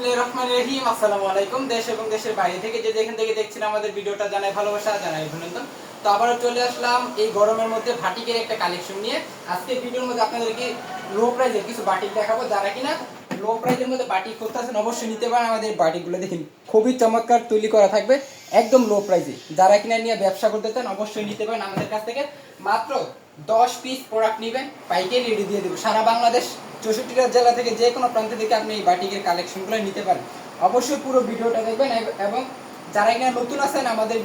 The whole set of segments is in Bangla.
বিসমিল্লাহির রহমানির রহিম। আসসালামু আলাইকুম। দেশ এবং দেশের বাইরে থেকে যে যেখান থেকে দেখছেন আমাদের ভিডিওটা জানাই ভালোবাসা, জানাই অভিনন্দন। তো আবারও চলে আসলাম এই গরমের মধ্যে বাটিকের একটা কালেকশন নিয়ে। আজকে ভিডিওর মধ্যে আপনাদেরকে লো প্রাইজের কিছু বাটিক দেখাবো। যারা কিনা লো প্রাইজের মধ্যে বাটিক করতেছেন অবশ্যই নিতে পারেন। আমাদের বাটিকগুলো দেখেন খুবই চমৎকার তৈরি করা থাকবে একদম লো প্রাইজে। যারা কিনা নিয়ে ব্যবসা করতে চান অবশ্যই নিতে পারেন আমাদের কাছ থেকে। মাত্র 10 পিস প্রোডাক্ট নেবেন, পাইকারি রেডি দিয়ে দেবো। সারা বাংলাদেশ 64টা জেলা থেকে যে কোনো প্রান্ত থেকে আপনি এই বাটিকের কালেকশনগুলো নিতে পারেন। অবশ্যই পুরো ভিডিওটা দেখবেন এবং যারা এখানে নতুন আছেন আমাদের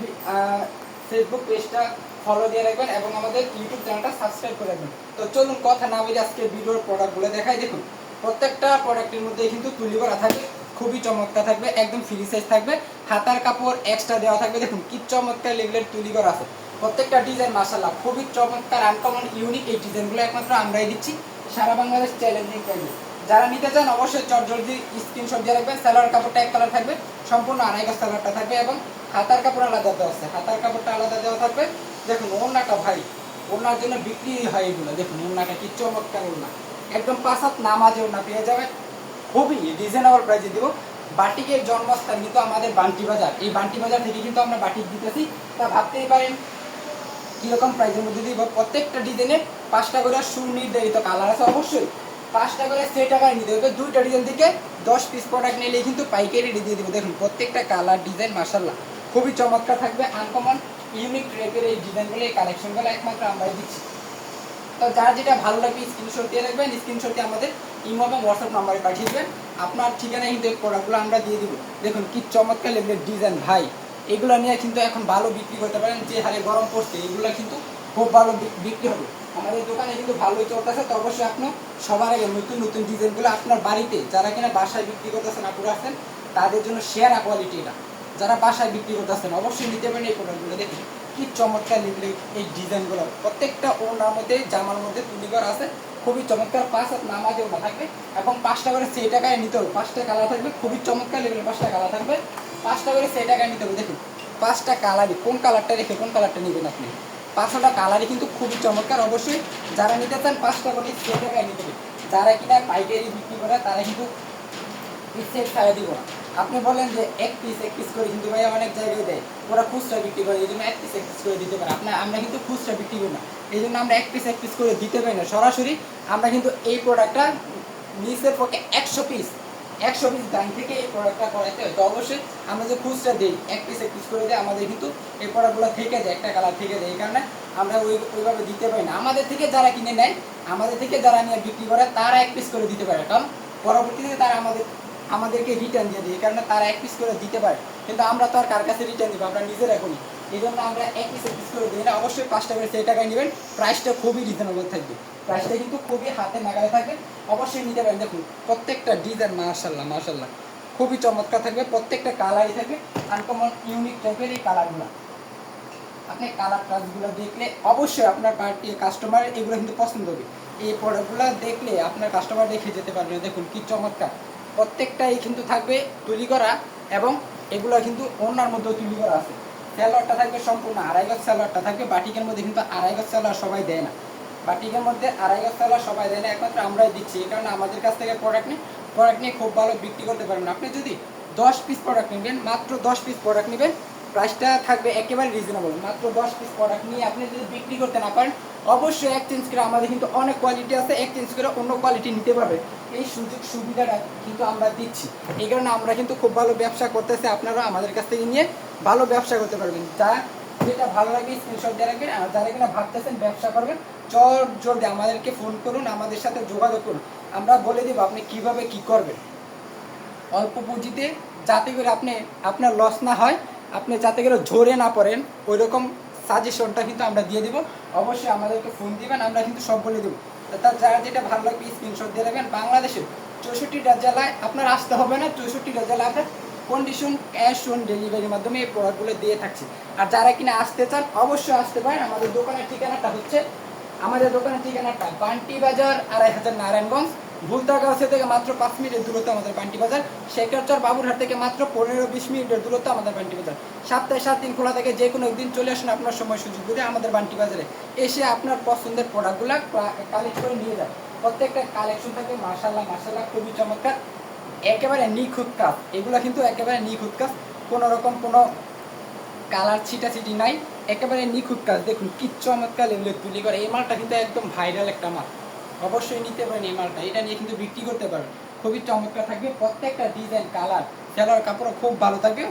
ফেসবুক পেজটা ফলো দিয়ে রাখবেন এবং আমাদের ইউটিউব চ্যানেলটা সাবস্ক্রাইব করে রাখবেন। তো চলুন কথা না বলে আজকে ভিডিওর প্রোডাক্টগুলো দেখাই। দেখুন প্রত্যেকটা প্রোডাক্টের মধ্যে কিন্তু তুলি করা থাকবে, খুবই চমৎকার থাকবে, একদম ফ্রি সাইজ থাকবে। হাতার কাপড় এক্সট্রা দেওয়া থাকবে। দেখুন কি চমৎকার লেভেলের তুলি করা আছে। প্রত্যেকটা ডিজাইন মাশাআল্লাহ খুবই চমৎকার, আনকমন, ইউনিক। এই ডিজাইনগুলো একমাত্র আমরাই দিচ্ছি সারা বাংলাদেশ চ্যালেঞ্জিং প্রাইসে। যারা নিতে চান অবশ্যই চটজলদি স্ক্রিনশট দিয়ে রাখবেন। সালোয়ার কাপড়টা এক কালার থাকবে, সম্পূর্ণ আড়াই গজ সালোয়ারটা থাকবে এবং হাতার কাপড় আলাদা দেওয়া আছে। হাতার কাপড়টা আলাদা দেওয়া থাকবে। দেখুন ওড়নাটা ভাই, ওড়নার জন্য বিক্রি হয় এগুলো। দেখুন ওড়নাটা কি চমৎকার ওড়না, একদম 5 হাত নামাজে ওড়না পেয়ে যাবে, খুবই রিজনেবল প্রাইসে দিব। বাটিকের জন্মস্থান কিন্তু আমাদের বান্টি বাজার। এই বান্টি বাজার থেকে কিন্তু আমরা বাটিক দিতেছি। তা ভাবতেই পারেন কিরকম প্রাইসের মধ্যে দিব। প্রত্যেকটা ডিজাইনে 5টা করে সুনির্ধারিত কালার আছে। অবশ্যই 5টা করে সে টাকায় নিতে হবে। 2টা ডিজাইন থেকে 10 পিস প্রোডাক্ট নিলে কিন্তু পাইকারি দিয়ে দেবো। দেখুন প্রত্যেকটা কালার ডিজাইন মাশাআল্লাহ খুবই চমৎকার থাকবে, আনকমন ইউনিক টাইপের এই ডিজাইনগুলো, এই কালেকশনগুলো একমাত্র আমরাই দিচ্ছি। তো যার যেটা ভালো লাগবে স্ক্রিনশট দিয়ে রাখবেন। স্ক্রিনশট দিয়ে আমাদের ইমো এবং হোয়াটসঅ্যাপ নাম্বারে পাঠিয়ে দেবেন। আপনার ঠিকানা কিন্তু এই প্রোডাক্টগুলো আমরা দিয়ে দিব। দেখুন কি চমৎকার লেভেলের ডিজাইন ভাই, এগুলো নিয়ে কিন্তু এখন ভালো বিক্রি করতে পারেন। যে হারে গরম পড়ছে এগুলো কিন্তু খুব ভালো বিক্রি হবে। আমাদের দোকানে কিন্তু ভালোই চলতেছে। তো অবশ্যই আপনি সবার আগে নতুন নতুন ডিজাইনগুলো আপনার বাড়িতে যারা কিনা বাসায় বিক্রি করতেছেন আপুরা আছেন তাদের জন্য সেরা কোয়ালিটি এটা। যারা বাসায় বিক্রি করতেছেন অবশ্যই নিতে পারেন এই প্রোডাক্টগুলো। দেখুন কি চমৎকার লেভেলের এই ডিজাইনগুলো, প্রত্যেকটা ওড়নার মধ্যে জামার মধ্যে তুলি করা আছে, খুবই চমৎকার। 5 হাত নামাজে ওড়না থাকবে এবং 5টা করে সেই টাকায় নিতে হবে। 5টা কালার থাকবে, খুবই চমৎকার লেভেলের 5টা কালার থাকবে। 5টা করে সেই টাকায় নিতে হবে। দেখুন 5টা কালারই, কোন কালারটা রেখে কোন কালারটা নেবেন আপনি। 5টা কালারই কিন্তু খুবই চমৎকার। অবশ্যই যারা নিতে চান 5টা করে সেই টাকায় নিতে হবে। যারা কিনা পাইকারি বিক্রি করে তারা কিন্তু সেট ছাড়া দিব না। আপনি বলেন যে এক পিস করে কিন্তু ভাই অনেক জায়গায় দেয়, ওরা খুচরা বিক্রি করে, এই জন্য এক পিস করে দিতে পারে। আমরা কিন্তু খুচরা বিক্রি করি না, এই জন্য আমরা এক পিস করে দিতে পারি না। সরাসরি আমরা কিন্তু এই প্রোডাক্টটা নিচের পক্ষে 100 পিস দাম থেকে এই প্রোডাক্টটা করাইতে হয়। তো অবশ্যই আমরা যে খুচরা দিই এক পিস করে দিই, আমাদের কিন্তু এই প্রোডাক্টগুলো থেকে যায়, একটা কালার থেকে যায়। এই কারণে আমরা ওইভাবে দিতে পারি না। আমাদের থেকে যারা কিনে নেয়, আমাদের থেকে যারা নিয়ে বিক্রি করে তারা এক পিস করে দিতে পারে, কারণ পরবর্তীতে তারা আমাদেরকে রিটার্ন দিয়ে দিই। এই কারণে তারা এক পিস করে দিতে পারে, কিন্তু আমরা তো আর কার কাছে রিটার্ন দিব, আমরা নিজেরা করি। এই জন্য আমরা এক পিস করে দিই না। অবশ্যই 5টা করে সেই টাকায় নেবেন। প্রাইসটা খুবই রিজনেবল থাকবে, প্রাইসটা কিন্তু খুবই হাতে নাগালে থাকবে। অবশ্যই নিতে পারেন। দেখুন প্রত্যেকটা ডিজাইন মাশাআল্লাহ খুবই চমৎকার থাকবে। প্রত্যেকটা কালারই থাকবে আনকমন ইউনিক টাইপের এই কালারগুলো। আপনি কালার টাচগুলো দেখলে অবশ্যই আপনার কাস্টমার এগুলো কিন্তু পছন্দ হবে। এই প্রোডাক্টগুলো দেখলে আপনার কাস্টমার দেখে যেতে পারবে। দেখুন কি চমৎকার, প্রত্যেকটাই কিন্তু থাকবে তুলি করা এবং এগুলো কিন্তু ওড়নার মধ্যেও তুলি করা আছে। সালোয়ারটা থাকবে সম্পূর্ণ আড়াই গজ সালোয়ারটা থাকবে। বাটিকের মধ্যে কিন্তু আড়াই গজ সালোয়ার সবাই দেয় না, বাটিকের মধ্যে আড়াই গজ সালোয়ার সবাই দেয় না, একমাত্র আমরাই দিচ্ছি। এই কারণে আমাদের কাছ থেকে প্রোডাক্ট নিয়ে খুব ভালো বিক্রি করতে পারবেন। আপনি যদি 10 পিস প্রোডাক্ট নেবেন, মাত্র 10 পিস প্রোডাক্ট নেবেন, প্রাইসটা থাকবে একেবারে রিজনেবল। মাত্র 10 পিস প্রোডাক্ট নিয়ে আপনি যদি বিক্রি করতে না পারেন অবশ্যই এক্সচেঞ্জ করে, আমাদের কিন্তু অনেক কোয়ালিটি আছে, এক্সচেঞ্জ করে অন্য কোয়ালিটি নিতে পারবে। এই সুযোগ সুবিধাটা কিন্তু আমরা দিচ্ছি। এই কারণে আমরা কিন্তু খুব ভালো ব্যবসা করতেছি। আপনারা আমাদের কাছ থেকে নিয়ে ভালো ব্যবসা করতে পারবেন। যেটা ভালো লাগে স্ক্রিনশট দিয়ে রাখবেন। আর যারা কিনা ভাবতেছেন ব্যবসা করবেন জলদি আমাদেরকে ফোন করুন, আমাদের সাথে যোগাযোগ করুন, আমরা বলে দেবো আপনি কিভাবে কি করবেন অল্প পুঁজিতে, যাতে করে আপনার লস না হয়, আপনি যাতে করে ঝরে না পড়েন, ওই রকম সাজেশনটা কিন্তু আমরা দিয়ে দেবো। অবশ্যই আমাদেরকে ফোন দিবেন, আমরা কিন্তু সব বলে দেবো। তার যারা যেটা ভালো লাগবে স্ক্রিনশট দিয়ে রাখবেন। বাংলাদেশের 64টা জেলায় আপনার আসতে হবে না, 64টা জেলায় আপনার কন্ডিশন ক্যাশ অন ডেলিভারির মাধ্যমে এই প্রোডাক্টগুলো দিয়ে থাকছি। আর যারা কিনা আসতে চান অবশ্যই আসতে পারেন। আমাদের দোকানের ঠিকানাটা বান্টি বাজার 2500 নারায়ণগঞ্জ। ভুলতাগাঁও থেকে মাত্র 5 মিনিটের দূরত্ব আমাদের বান্টি বাজার। শেখরচর বাবুরহাট থেকে মাত্র 15-20 মিনিটের দূরত্ব আমাদের বান্টি বাজার। সপ্তাহে 7 দিন খোলা থাকে, যে কোনো একদিন চলে আসুন আপনার সময় সুযোগ বুঝে আমাদের বান্টি বাজারে এসে আপনার পছন্দের প্রোডাক্টগুলো কালেক্ট করে নিয়ে যান। প্রত্যেকটা কালেকশন থাকে মাশাআল্লাহ খুবই চমৎকার। একেবারে নিখুঁত কাজ, এগুলো কিন্তু একেবারে নিখুঁত কাজ, কোনো রকম কোনো কালার ছিটাছিটি নাই, একেবারে নিখুঁত কাজ। দেখুন কি চমৎকার লেভেলের তুলি করে, এই মালটা কিন্তু একদম ভাইরাল একটা মাল, অবশ্যই নিতে পারেন এই মালটা, এটা নিয়ে কিন্তু বিক্রি করতে পারেন, খুবই চমৎকার থাকবে। প্রত্যেকটা ডিজাইন কালার সেলার কাপড়ও খুব ভালো থাকবে,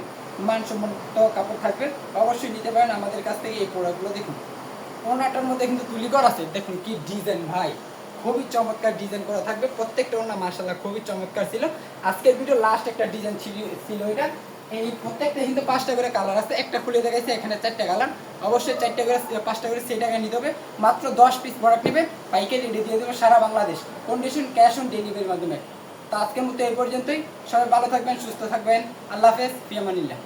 মানসম্মত কাপড় থাকবে, অবশ্যই নিতে পারেন আমাদের কাছ থেকে এই প্রোডাক্টগুলো। দেখুন ওনাটার মধ্যে কিন্তু তুলি করা আছে, দেখুন কি ডিজাইন ভাই, খুবই চমৎকার ডিজাইন করা থাকবে প্রত্যেকটা ওনা, মাশাআল্লাহ খুবই চমৎকার ছিল। আজকের ভিডিও লাস্ট একটা ডিজাইন ছিল এটা, এই প্রত্যেকটা কিন্তু 5টা করে কালার আছে, একটা খুলে দেখাইছে, এখানে 4টা কালার, অবশ্যই 4টা করে 5টা করে সেই টাকা নিতে হবে। মাত্র 10 পিস প্রোডাক্ট নেবে, পাইকারি রেটে দিয়ে দেবে সারা বাংলাদেশ, কন্ডিশন ক্যাশ অন ডেলিভারির মাধ্যমে। তো আজকের মতো এই পর্যন্তই, সবাই ভালো থাকবেন, সুস্থ থাকবেন, আল্লাহ হাফেজ, ফি আমানিল্লাহ।